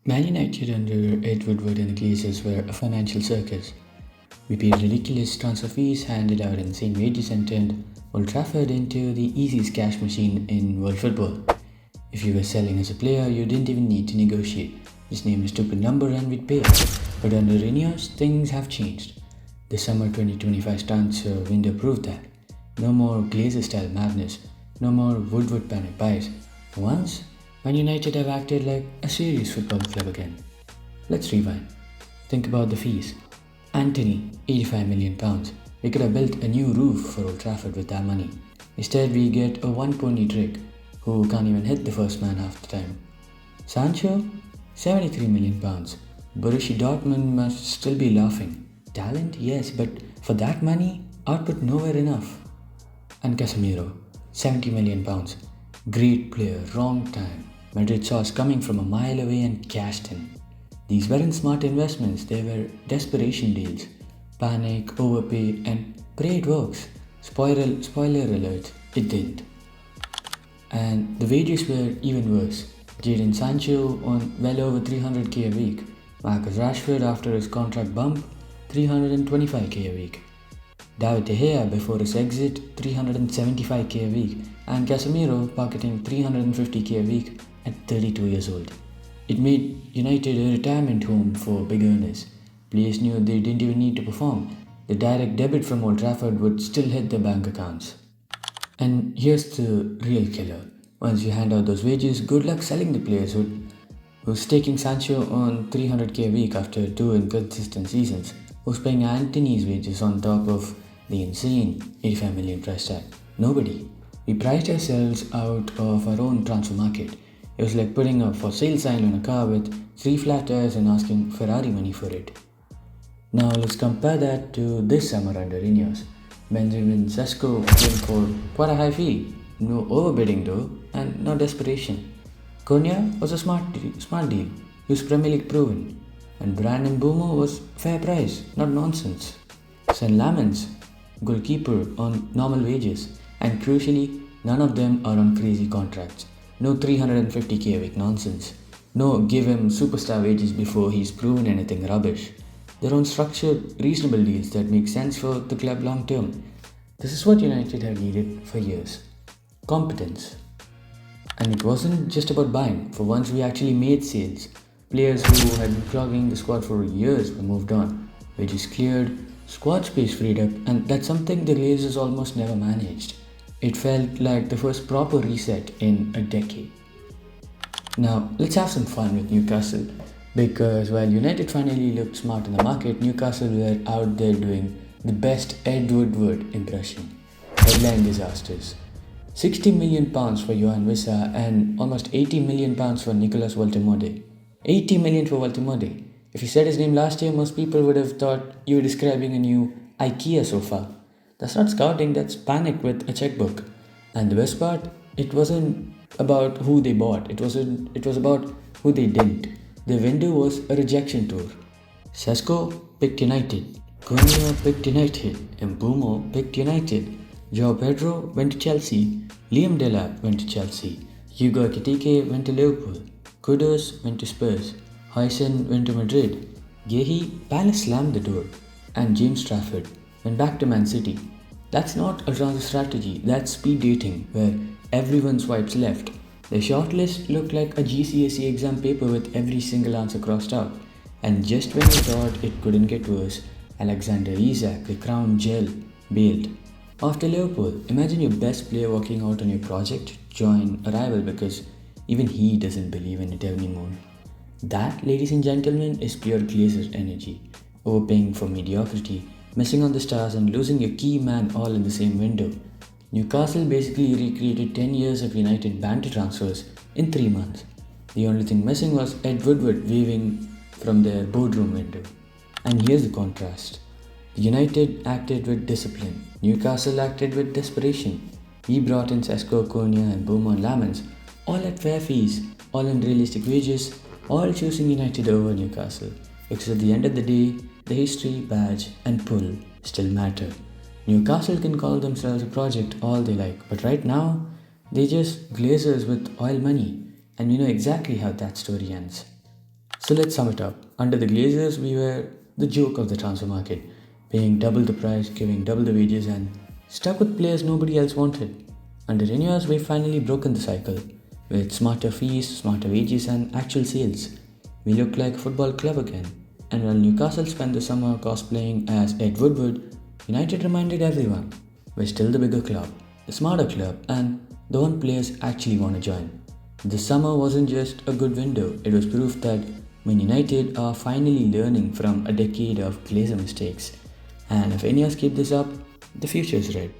Man United under Ed Woodward and the Glazers were a financial circus. We paid ridiculous transfer fees, handed out insane wages, and turned Old Trafford into the easiest cash machine in world football. If you were selling as a player, you didn't even need to negotiate. Just name a stupid number and we'd pay. But under Ineos, things have changed. The summer 2025 transfer window proved that. No more Glazer-style madness, no more Woodward panic buys. For once, Man United have acted like a serious football club again. Let's rewind. Think about the fees. Antony, £85 million. We could have built a new roof for Old Trafford with that money. Instead, we get a one-pony trick who can't even hit the first man half the time. Sancho, £73 million. Borussia Dortmund must still be laughing. Talent, yes, but for that money, output nowhere enough. And Casemiro, £70 million. Great player, wrong time. Madrid saw us coming from a mile away and cashed in. These weren't smart investments, they were desperation deals. Panic, overpay, and pray it works. Spoiler alert, it didn't. And the wages were even worse. Jadon Sancho on well over 300k a week. Marcus Rashford after his contract bump, 325k a week. David De Gea before his exit, 375k a week. And Casemiro pocketing 350k a week at 32 years old. It made United a retirement home for big earners. Players knew they didn't even need to perform. The direct debit from Old Trafford would still hit their bank accounts. And here's the real killer. Once you hand out those wages, good luck selling the players who's taking Sancho on 300k a week after two inconsistent seasons, who's paying Antony's wages on top of the insane 85 million price tag. Nobody. We priced ourselves out of our own transfer market. It was like putting a for sale sign on a car with 3 flat tires and asking Ferrari money for it. Now let's compare that to this summer under Ineos. Benjamin Šeško came for quite a high fee. No overbidding though, and no desperation. Cunha was a smart deal. He was Premier League proven. And Brandon Mbeumo was fair price, not nonsense. St. Lamens, goalkeeper on normal wages. And crucially, none of them are on crazy contracts. No 350k a week nonsense. No give him superstar wages before he's proven anything rubbish. They're on structured, reasonable deals that make sense for the club long term. This is what United have needed for years. Competence. And it wasn't just about buying. For once we actually made sales. Players who had been clogging the squad for years were moved on. Wages cleared, squad space freed up, and that's something the Glazers almost never managed. It felt like the first proper reset in a decade. Now, let's have some fun with Newcastle. Because while United finally looked smart in the market, Newcastle were out there doing the best Ed Woodward impression. Headline disasters. £60 million for João Wissa and almost £80 million for Nicolas Woltemade. £80 million for Woltemade. If you said his name last year, most people would have thought you were describing a new IKEA sofa. That's not scouting, that's panic with a checkbook. And the best part, it wasn't about who they bought, it was about who they didn't. The window was a rejection tour. Šeško picked United, Cunha picked United, Mbeumo picked United, João Pedro went to Chelsea, Delap went to Chelsea, Ekitike went to Liverpool, Kudus went to Spurs, Huijsen went to Madrid, Guehi, Palace slammed the door, and James Trafford went back to Man City. That's not a transfer strategy, that's speed dating, where everyone swipes left. The shortlist looked like a GCSE exam paper with every single answer crossed out. And just when you thought it couldn't get worse, Alexander Isak, the crown gel, bailed. After Liverpool, imagine your best player walking out on your project, join a rival because even he doesn't believe in it anymore. That, ladies and gentlemen, is pure Glazer energy. Overpaying for mediocrity, missing on the stars and losing your key man all in the same window. Newcastle basically recreated 10 years of United banter transfers in 3 months. The only thing missing was Ed Woodward waving from their boardroom window. And here's the contrast. United acted with discipline. Newcastle acted with desperation. We brought in Šeško, Cunha and Mbeumo and Lamens, all at fair fees, all in realistic wages, all choosing United over Newcastle. Because at the end of the day, the history, badge and pull still matter. Newcastle can call themselves a project all they like, but right now, they're just Glazers with oil money, and we know exactly how that story ends. So let's sum it up. Under the Glazers, we were the joke of the transfer market, paying double the price, giving double the wages, and stuck with players nobody else wanted. Under Ineos, we've finally broken the cycle. With smarter fees, smarter wages, and actual sales, we look like a football club again. And while Newcastle spent the summer cosplaying as Ed Woodward, United reminded everyone we're still the bigger club, the smarter club, and the one players actually want to join. This summer wasn't just a good window, it was proof that Man United are finally learning from a decade of Glazer mistakes. And if Ineos keep this up, the future is red.